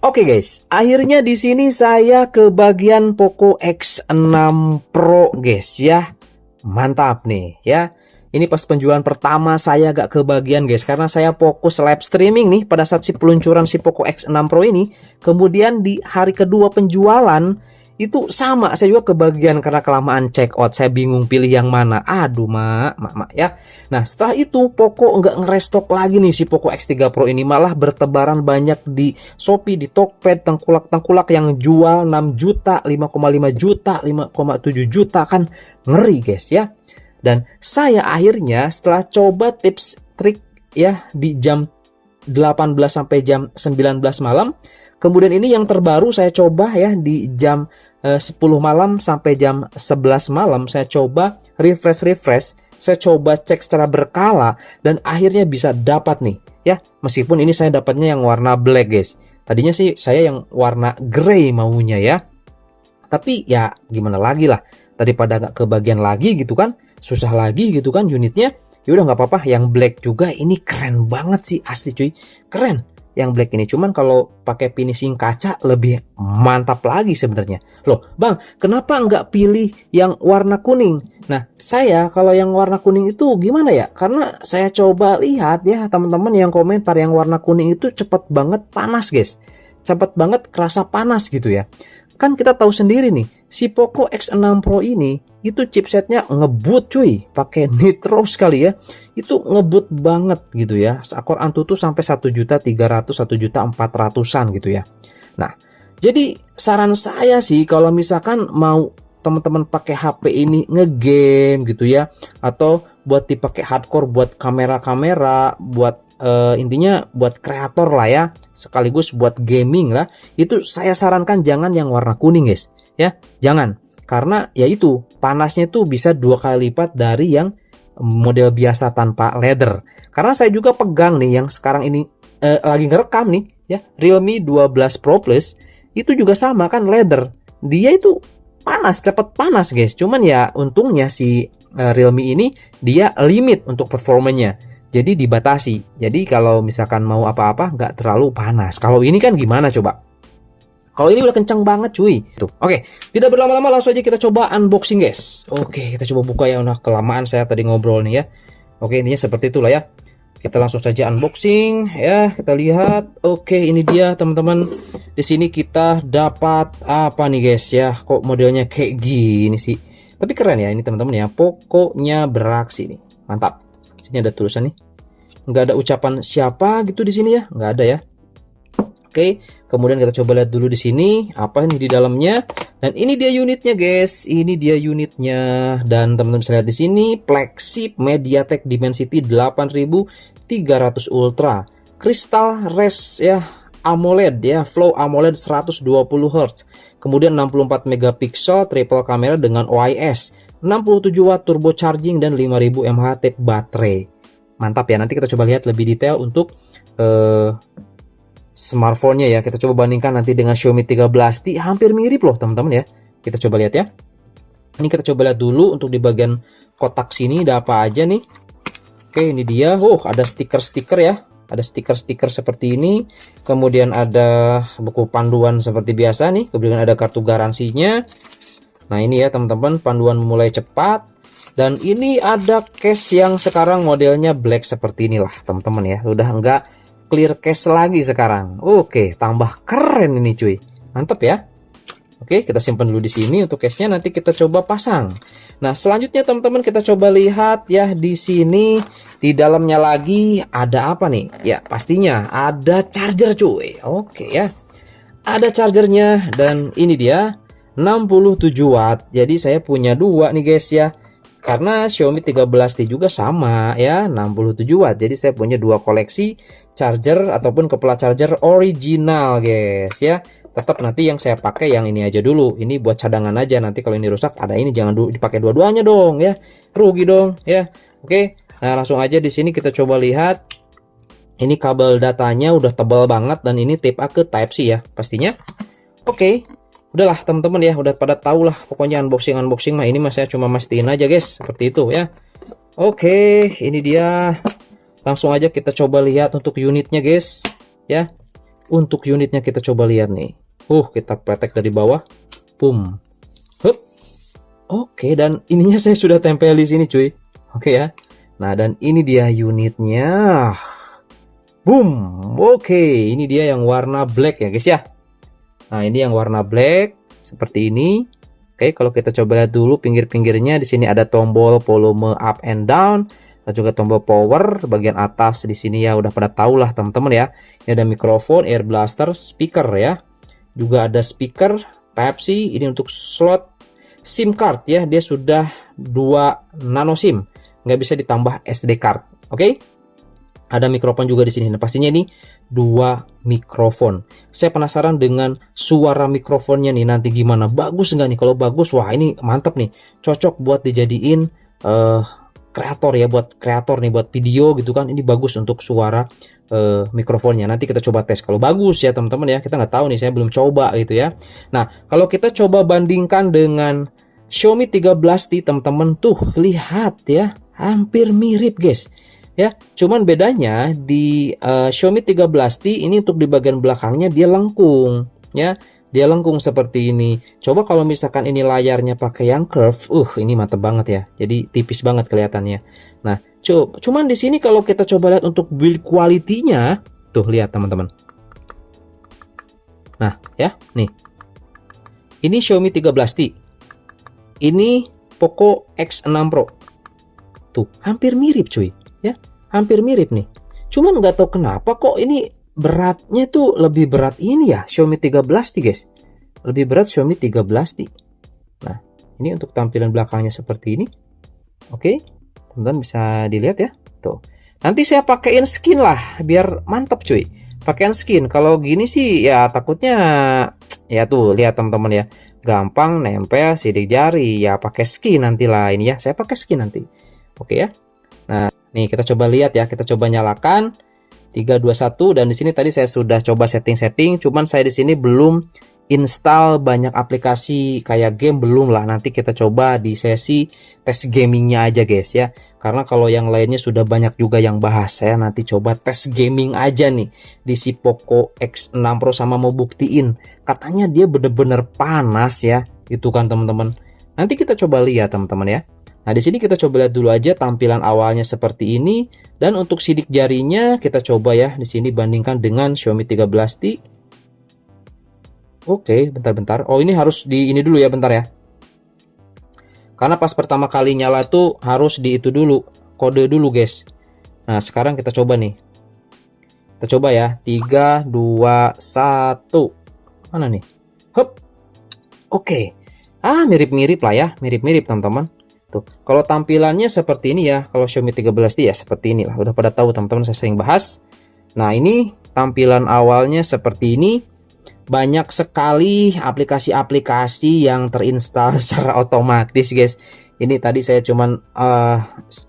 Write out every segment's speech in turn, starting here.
Oke guys, akhirnya di sini saya ke bagian Poco X6 Pro guys ya. Mantap nih ya. Ini pas penjualan pertama saya gak kebagian guys, karena saya fokus live streaming nih pada saat si peluncuran si Poco X6 Pro ini. Kemudian di hari kedua penjualan itu sama, saya juga kebagian karena kelamaan check out. Saya bingung pilih yang mana. Aduh mak ya. Nah setelah itu Poco nggak ngerestok lagi nih si Poco X3 Pro ini, malah bertebaran banyak di Shopee, di Tokped, tengkulak-tengkulak yang jual 6 juta, 5,5 juta, 5,7 juta, kan ngeri guys ya. Dan saya akhirnya setelah coba tips trik ya di jam 18 sampai jam 19 malam. Kemudian ini yang terbaru saya coba ya di jam 10 malam sampai jam 11 malam. Saya coba refresh. Saya coba cek secara berkala dan akhirnya bisa dapat nih ya. Meskipun ini saya dapatnya yang warna black guys. Tadinya sih saya yang warna grey maunya ya. Tapi ya gimana lagi lah. Daripada nggak kebagian lagi gitu kan, susah lagi gitu kan unitnya, yaudah nggak apa-apa yang black juga. Ini keren banget sih asli cuy, keren yang black ini. Cuman kalau pakai finishing kaca lebih mantap lagi sebenarnya. Loh bang, kenapa nggak pilih yang warna kuning? Nah saya kalau yang warna kuning itu gimana ya, karena saya coba lihat ya teman-teman yang komentar yang warna kuning itu cepet banget panas guys, cepet banget kerasa panas gitu ya. Kan kita tahu sendiri nih, si Poco X6 Pro ini itu chipsetnya ngebut cuy, pakai Nitro sekali ya. Itu ngebut banget gitu ya. Core Antutu sampai 1.300.000, 1.400.000-an gitu ya. Nah, jadi saran saya sih kalau misalkan mau teman-teman pakai HP ini ngegame gitu ya, atau buat dipakai hardcore buat kamera-kamera, buat intinya buat kreator lah ya, sekaligus buat gaming lah, itu saya sarankan jangan yang warna kuning guys ya, jangan, karena ya itu panasnya tuh bisa 2 kali lipat dari yang model biasa tanpa leather. Karena saya juga pegang nih yang sekarang ini lagi ngerekam nih ya, Realme 12 Pro Plus itu juga sama kan leather, dia itu panas, cepet panas guys. Cuman ya untungnya si Realme ini dia limit untuk performanya, jadi dibatasi. Jadi kalau misalkan mau apa-apa nggak terlalu panas. Kalau ini kan gimana coba? Kalau ini udah kencang banget cuy. Tuh. Oke, tidak berlama-lama langsung aja kita coba unboxing guys. Oke, kita coba buka ya. Udah kelamaan saya tadi ngobrol nih ya. Oke, intinya seperti itulah ya. Kita langsung saja unboxing ya. Kita lihat. Oke, ini dia teman-teman. Di sini kita dapat apa nih guys ya? Kok modelnya kayak gini sih? Tapi keren ya ini teman-teman ya. Pokoknya beraksi nih. Mantap. Sini ada tulisan nih. Nggak ada ucapan siapa gitu di sini ya. Nggak ada ya. Oke, kemudian kita coba lihat dulu di sini apa nih di dalamnya. Dan ini dia unitnya guys. Ini dia unitnya. Dan teman-teman bisa lihat di sini flagship MediaTek Dimensity 8300 Ultra, Crystal Res ya, AMOLED ya, Flow AMOLED 120 Hz. Kemudian 64 megapiksel triple kamera dengan OIS, 67 watt turbo charging dan 5000 mAh baterai. Mantap ya. Nanti kita coba lihat lebih detail untuk smartphone-nya ya. Kita coba bandingkan nanti dengan Xiaomi 13T, hampir mirip loh teman-teman ya. Kita coba lihat ya. Ini kita coba lihat dulu untuk di bagian kotak sini ada apa aja nih. Oke, ini dia. Ada stiker-stiker ya. Ada stiker-stiker seperti ini. Kemudian ada buku panduan seperti biasa nih. Kemudian ada kartu garansinya. Nah, ini ya teman-teman, panduan memulai cepat. Dan ini ada case yang sekarang modelnya black seperti inilah teman-teman ya. Udah enggak clear case lagi sekarang. Oke, tambah keren ini cuy. Mantap ya. Oke, kita simpan dulu di sini untuk case-nya, nanti kita coba pasang. Nah, selanjutnya teman-teman kita coba lihat ya di sini di dalamnya lagi ada apa nih? Ya, pastinya ada charger cuy. Oke ya. Ada chargernya dan ini dia 67 watt. Jadi saya punya dua nih guys ya. Karena Xiaomi 13T juga sama ya, 67 watt. Jadi saya punya dua koleksi charger ataupun kepala charger original guys ya. Tetap nanti yang saya pakai yang ini aja dulu. Ini buat cadangan aja, nanti kalau ini rusak ada ini, jangan dipakai dua-duanya dong ya. Rugi dong ya. Oke. Nah, langsung aja di sini kita coba lihat. Ini kabel datanya udah tebal banget dan ini tip A ke Type C ya pastinya. Oke. Udahlah teman-teman ya, udah pada tahu lah pokoknya unboxing mah ini, mas saya cuma mastiin aja guys seperti itu ya. Oke, ini dia. Langsung aja kita coba lihat untuk unitnya guys ya. Untuk unitnya kita coba lihat nih. Kita pretek dari bawah. Boom. Hup. Oke, dan ininya saya sudah tempel di sini cuy. Oke ya. Nah, dan ini dia unitnya. Boom. Oke, ini dia yang warna black ya guys ya. Nah, ini yang warna black seperti ini. Oke, kalau kita coba lihat dulu pinggir-pinggirnya, di sini ada tombol volume up and down, dan juga tombol power. Bagian atas di sini ya udah pada tahu lah teman-teman ya. Ini ada mikrofon, air blaster, speaker ya. Juga ada speaker Type-C. Ini untuk slot SIM card ya. Dia sudah 2 nano SIM, nggak bisa ditambah SD card. Oke. Ada mikrofon juga di sini. Nah, pastinya ini 2 mikrofon. Saya penasaran dengan suara mikrofonnya nih nanti gimana. Bagus nggak nih? Kalau bagus, wah ini mantap nih. Cocok buat dijadiin kreator ya, buat kreator nih, buat video gitu kan. Ini bagus untuk suara mikrofonnya. Nanti kita coba tes. Kalau bagus ya teman-teman ya, kita nggak tahu nih, saya belum coba gitu ya. Nah, kalau kita coba bandingkan dengan Xiaomi 13T teman-teman, tuh lihat ya, hampir mirip guys. Ya, cuman bedanya di Xiaomi 13T ini untuk di bagian belakangnya dia lengkung ya. Dia lengkung seperti ini. Coba kalau misalkan ini layarnya pakai yang curve, ini mantep banget ya. Jadi tipis banget kelihatannya. Nah, cuman di sini kalau kita coba lihat untuk build quality-nya, tuh lihat teman-teman. Nah, ya, nih. Ini Xiaomi 13T. Ini Poco X6 Pro. Tuh, hampir mirip cuy. Ya, hampir mirip nih. Cuman nggak tahu kenapa kok ini beratnya tuh lebih berat ini ya, Xiaomi 13T guys. Lebih berat Xiaomi 13T. Nah, ini untuk tampilan belakangnya seperti ini. Oke, teman-teman bisa dilihat ya. Tuh. Nanti saya pakaiin skin lah biar mantap cuy. Pakaian skin. Kalau gini sih ya takutnya ya tuh lihat teman-teman ya. Gampang nempel sidik jari. Ya pakai skin nantilah ini ya. Saya pakai skin nanti. Oke ya. Nah, nih kita coba lihat ya, kita coba nyalakan 3 2 1 dan di sini tadi saya sudah coba setting-setting, cuman saya di sini belum install banyak aplikasi kayak game belum lah. Nanti kita coba di sesi tes gamingnya aja guys ya. Karena kalau yang lainnya sudah banyak juga yang bahas, saya nanti coba tes gaming aja nih di si Poco X6 Pro sama mau buktiin katanya dia bener-bener panas ya. Itu kan teman-teman. Nanti kita coba lihat teman-teman ya. Nah, di sini kita coba lihat dulu aja tampilan awalnya seperti ini, dan untuk sidik jarinya kita coba ya di sini bandingkan dengan Xiaomi 13T. Oke, bentar-bentar. Oh, ini harus di ini dulu ya, bentar ya. Karena pas pertama kali nyala tuh harus di itu dulu, kode dulu, guys. Nah, sekarang kita coba nih. Kita coba ya. 3 2 1. Mana nih? Hup. Oke. Mirip-mirip lah ya, mirip-mirip teman-teman. Tuh, kalau tampilannya seperti ini ya, kalau Xiaomi 13T ya seperti inilah. Udah pada tahu teman-teman, saya sering bahas. Nah, ini tampilan awalnya seperti ini. Banyak sekali aplikasi-aplikasi yang terinstall secara otomatis, guys. Ini tadi saya cuman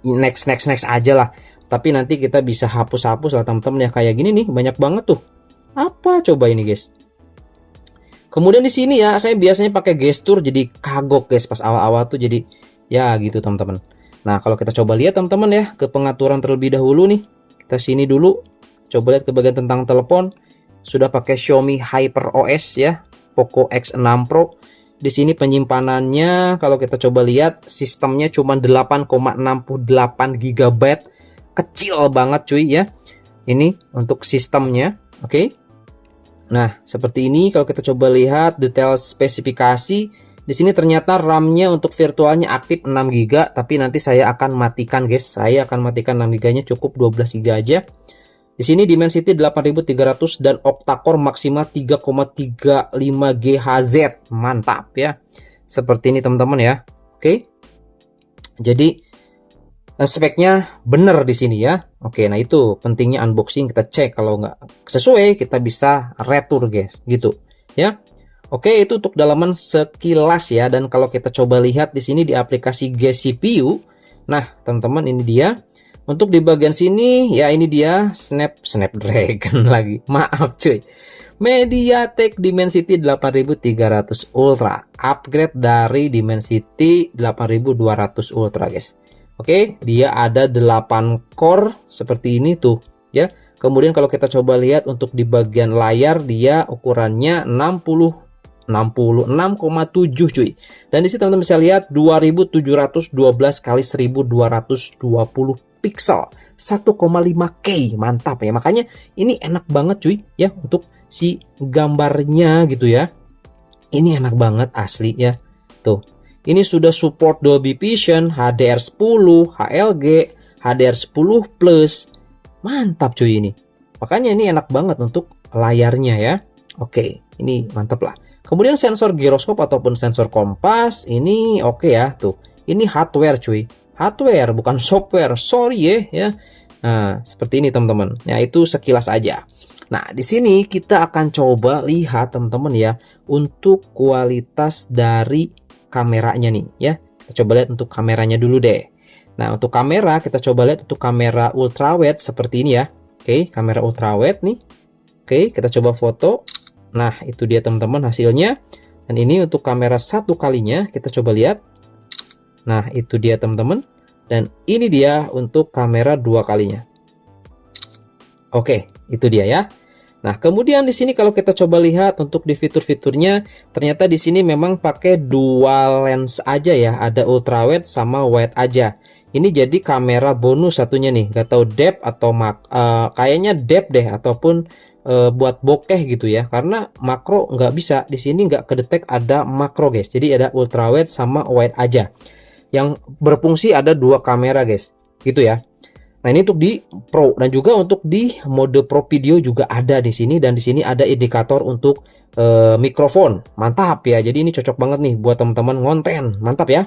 next aja lah. Tapi nanti kita bisa hapus-hapus lah teman-teman ya, kayak gini nih, banyak banget tuh. Apa coba ini, guys? Kemudian di sini ya, saya biasanya pakai gestur jadi kagok, guys, pas awal-awal tuh jadi ya gitu teman-teman. Nah, kalau kita coba lihat teman-teman ya ke pengaturan terlebih dahulu nih. Kita sini dulu. Coba lihat ke bagian tentang telepon. Sudah pakai Xiaomi HyperOS ya, Poco X6 Pro. Di sini penyimpanannya kalau kita coba lihat sistemnya cuma 8,68 GB. Kecil banget cuy ya. Ini untuk sistemnya, oke. Nah, seperti ini kalau kita coba lihat detail spesifikasi. Di sini ternyata RAM-nya untuk virtualnya aktif 6 GB, tapi nanti saya akan matikan guys. Saya akan matikan 6 GB-nya, cukup 12 GB aja. Di sini Dimensity 8300 dan octa-core maksimal 3,35 GHz. Mantap ya. Seperti ini teman-teman ya. Oke. Jadi speknya bener di sini ya. Oke, nah itu pentingnya unboxing, kita cek kalau nggak sesuai kita bisa retur guys, gitu ya. Oke, itu untuk dalaman sekilas ya. Dan kalau kita coba lihat di sini di aplikasi G-CPU. Nah, teman-teman ini dia. Untuk di bagian sini ya ini dia Snapdragon lagi. Maaf cuy. MediaTek Dimensity 8300 Ultra. Upgrade dari Dimensity 8200 Ultra, guys. Oke, dia ada 8 core seperti ini tuh ya. Kemudian kalau kita coba lihat untuk di bagian layar, dia ukurannya 66,7 cuy. Dan di sini teman-teman bisa lihat 2712 kali 1220 pixel, 1,5K. Mantap ya. Makanya ini enak banget cuy ya untuk si gambarnya gitu ya. Ini enak banget asli ya. Tuh. Ini sudah support Dolby Vision, HDR10, HLG, HDR10 Plus. Mantap cuy ini. Makanya ini enak banget untuk layarnya ya. Oke, ini mantap lah. Kemudian sensor giroskop ataupun sensor kompas ini oke ya tuh. Ini hardware cuy. Hardware bukan software. Sorry ya. Nah, seperti ini teman-teman. Ya itu sekilas aja. Nah, di sini kita akan coba lihat teman-teman ya untuk kualitas dari kameranya nih ya. Kita coba lihat untuk kameranya dulu deh. Nah, untuk kamera kita coba lihat untuk kamera ultrawide seperti ini ya. Oke, kamera ultrawide nih. Oke, kita coba foto. Nah, itu dia teman-teman hasilnya. Dan ini untuk kamera satu kalinya, kita coba lihat. Nah, itu dia teman-teman. Dan ini dia untuk kamera dua kalinya. Oke, itu dia ya. Nah, kemudian di sini kalau kita coba lihat untuk di fitur-fiturnya, ternyata di sini memang pakai dual lens aja ya, ada ultrawide sama wide aja. Ini jadi kamera bonus satunya nih, gak tahu depth atau kayaknya depth deh ataupun buat bokeh gitu ya, karena makro nggak bisa di sini, nggak kedetek ada makro guys. Jadi ada ultrawide sama wide aja. Yang berfungsi ada dua kamera guys, gitu ya. Nah, ini untuk di Pro dan juga untuk di mode Pro Video juga ada di sini, dan di sini ada indikator untuk mikrofon. Mantap ya. Jadi ini cocok banget nih buat teman-teman ngonten. Mantap ya.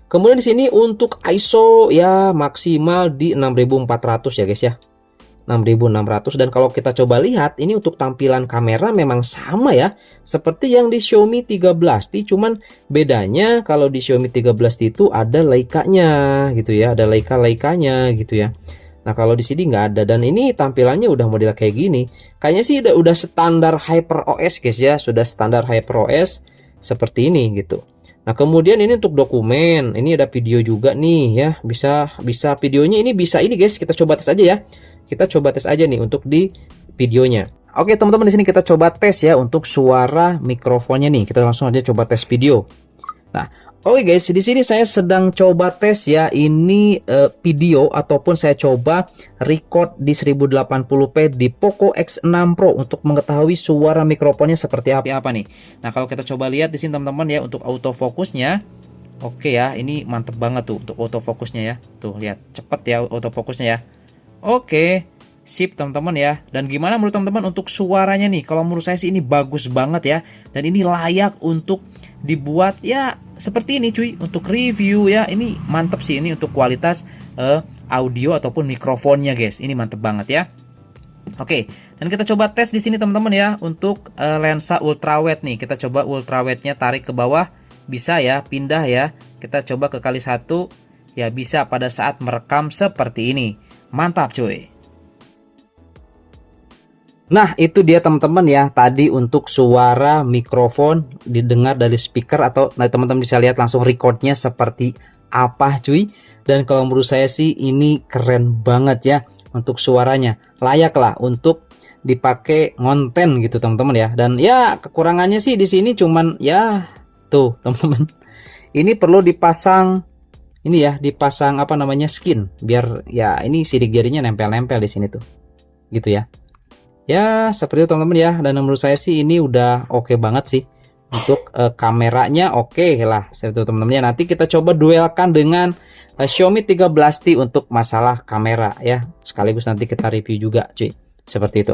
Kemudian di sini untuk ISO ya maksimal di 6400 ya guys ya. 6600, dan kalau kita coba lihat ini untuk tampilan kamera memang sama ya seperti yang di Xiaomi 13T, cuman bedanya kalau di Xiaomi 13T itu ada Leica-nya gitu ya, ada Leica-nya gitu ya. Nah, kalau di sini nggak ada, dan ini tampilannya udah model kayak gini. Kayaknya sih udah standar HyperOS guys ya, sudah standar HyperOS seperti ini gitu. Nah, kemudian ini untuk dokumen, ini ada video juga nih ya, bisa videonya ini bisa ini guys, kita coba tes aja ya. Kita coba tes aja nih untuk di videonya. Oke teman-teman, di sini kita coba tes ya untuk suara mikrofonnya nih. Kita langsung aja coba tes video. Nah, oke guys, di sini saya sedang coba tes ya ini video ataupun saya coba record di 1080p di Poco X6 Pro untuk mengetahui suara mikrofonnya seperti apa nih. Nah, kalau kita coba lihat di sini teman-teman ya untuk autofokusnya. Oke ya, ini mantep banget tuh untuk autofokusnya ya. Tuh lihat, cepet ya autofokusnya ya. Oke, sip teman-teman ya. Dan gimana menurut teman-teman untuk suaranya nih? Kalau menurut saya sih ini bagus banget ya. Dan ini layak untuk dibuat ya seperti ini cuy, untuk review ya. Ini mantep sih ini untuk kualitas audio ataupun mikrofonnya guys. Ini mantep banget ya. Oke, dan kita coba tes di sini teman-teman ya untuk lensa ultrawide nih. Kita coba ultrawide-nya tarik ke bawah, bisa ya, pindah ya. Kita coba ke kali 1 ya, bisa pada saat merekam seperti ini. Mantap cuy. Nah, itu dia teman-teman ya, tadi untuk suara mikrofon didengar dari speaker atau teman-teman bisa lihat langsung recordnya seperti apa cuy. Dan kalau menurut saya sih ini keren banget ya untuk suaranya. Layak lah untuk dipakai ngonten gitu teman-teman ya. Dan ya kekurangannya sih di sini cuman ya tuh teman-teman. Ini perlu dipasang ini ya, dipasang apa namanya skin biar ya ini sidik jarinya nempel-nempel di sini tuh. Gitu ya. Ya, seperti itu teman-teman ya. Dan menurut saya sih ini udah oke banget sih. Untuk kameranya oke lah. Seperti itu teman-teman ya. Nanti kita coba duelkan dengan Xiaomi 13T untuk masalah kamera ya. Sekaligus nanti kita review juga cuy. Seperti itu.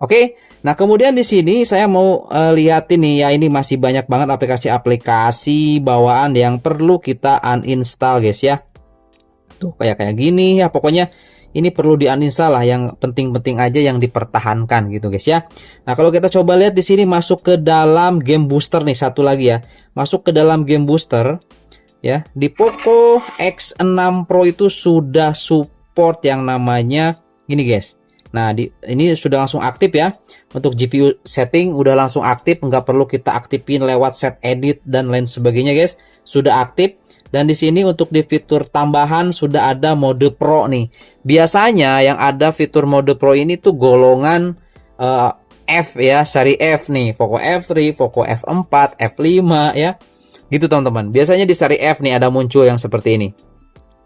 Oke. Nah, kemudian di sini saya mau lihat ini ya, ini masih banyak banget aplikasi-aplikasi bawaan yang perlu kita uninstall guys ya. Tuh kayak gini ya, pokoknya ini perlu di uninstall lah, yang penting-penting aja yang dipertahankan gitu guys ya. Nah, kalau kita coba lihat di sini masuk ke dalam game booster nih, satu lagi ya. Masuk ke dalam game booster ya. Di Poco X6 Pro itu sudah support yang namanya ini guys. Nah, ini sudah langsung aktif ya. Untuk GPU setting udah langsung aktif, nggak perlu kita aktifin lewat set edit dan lain sebagainya guys. Sudah aktif. Dan di sini untuk di fitur tambahan sudah ada mode Pro nih. Biasanya yang ada fitur mode Pro ini tuh golongan F ya, seri F nih, Poco F3, Poco F4, F5 ya. Gitu teman-teman. Biasanya di seri F nih ada muncul yang seperti ini.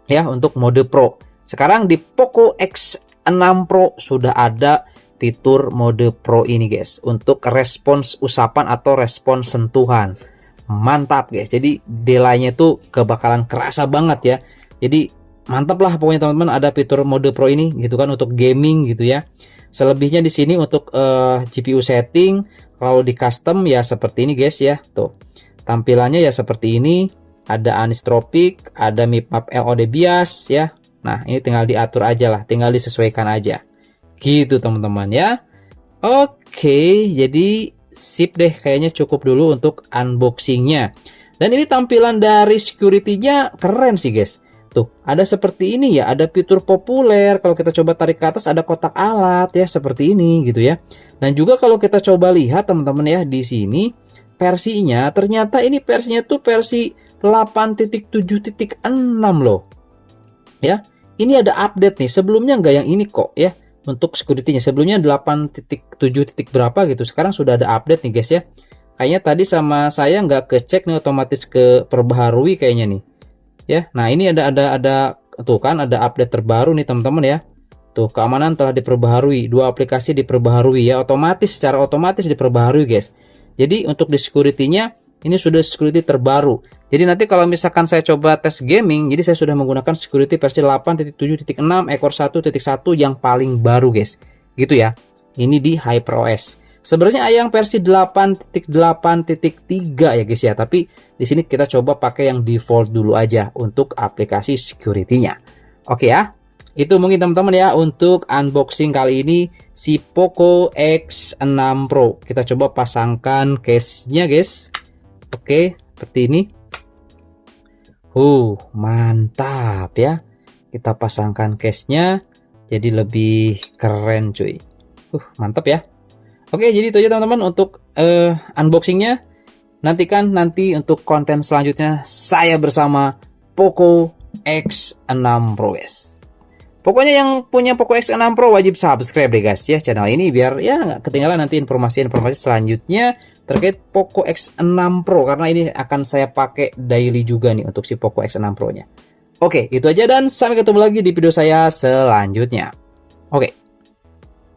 Ya, untuk mode Pro. Sekarang di Poco X6 Pro sudah ada fitur mode Pro ini guys, untuk respons usapan atau respons sentuhan. Mantap guys. Jadi delaynya tuh kebakalan kerasa banget ya. Jadi mantap lah pokoknya teman-teman, ada fitur mode Pro ini gitu kan untuk gaming gitu ya. Selebihnya di sini untuk GPU setting, kalau di custom ya seperti ini guys ya. Tuh. Tampilannya ya seperti ini. Ada anisotropic, ada mipmap LOD bias ya. Nah, ini tinggal diatur aja lah, tinggal disesuaikan aja. Gitu teman-teman ya. Oke, jadi sip deh, kayaknya cukup dulu untuk unboxingnya. Dan ini tampilan dari security-nya keren sih guys. Tuh, ada seperti ini ya, ada fitur populer. Kalau kita coba tarik ke atas ada kotak alat ya, seperti ini gitu ya. Dan juga kalau kita coba lihat teman-teman ya, di sini versinya ternyata ini versinya tuh versi 8.7.6 loh. Ya, ini ada update nih. Sebelumnya nggak yang ini kok ya. Untuk security-nya sebelumnya 8.7 berapa gitu. Sekarang sudah ada update nih guys ya. Kayaknya tadi sama saya nggak kecek nih, otomatis ke perbaharui kayaknya nih. Ya, nah ini ada tuh kan ada update terbaru nih teman-teman ya. Tuh, keamanan telah diperbaharui, 2 aplikasi diperbaharui ya, otomatis, secara otomatis diperbaharui guys. Jadi untuk di security-nya ini sudah security terbaru. Jadi nanti kalau misalkan saya coba tes gaming, jadi saya sudah menggunakan security versi 8.7.6 ekor 1.1 yang paling baru guys. Gitu ya. Ini di HyperOS. Sebenarnya ada yang versi 8.8.3 ya guys ya, tapi di sini kita coba pakai yang default dulu aja untuk aplikasi security-nya. Oke ya. Itu mungkin teman-teman ya untuk unboxing kali ini si Poco X6 Pro. Kita coba pasangkan case-nya guys. Oke, seperti ini. Mantap ya. Kita pasangkan case-nya jadi lebih keren cuy. Mantap ya. Oke, jadi itu aja teman-teman untuk unboxingnya. Nantikan nanti untuk konten selanjutnya saya bersama Poco X6 Pro guys. Pokoknya yang punya Poco X6 Pro wajib subscribe deh guys ya channel ini, biar ya nggak ketinggalan nanti informasi-informasi selanjutnya terkait Poco X6 Pro, karena ini akan saya pakai daily juga nih untuk si Poco X6 Pro nya. Oke, itu aja dan sampai ketemu lagi di video saya selanjutnya. Oke.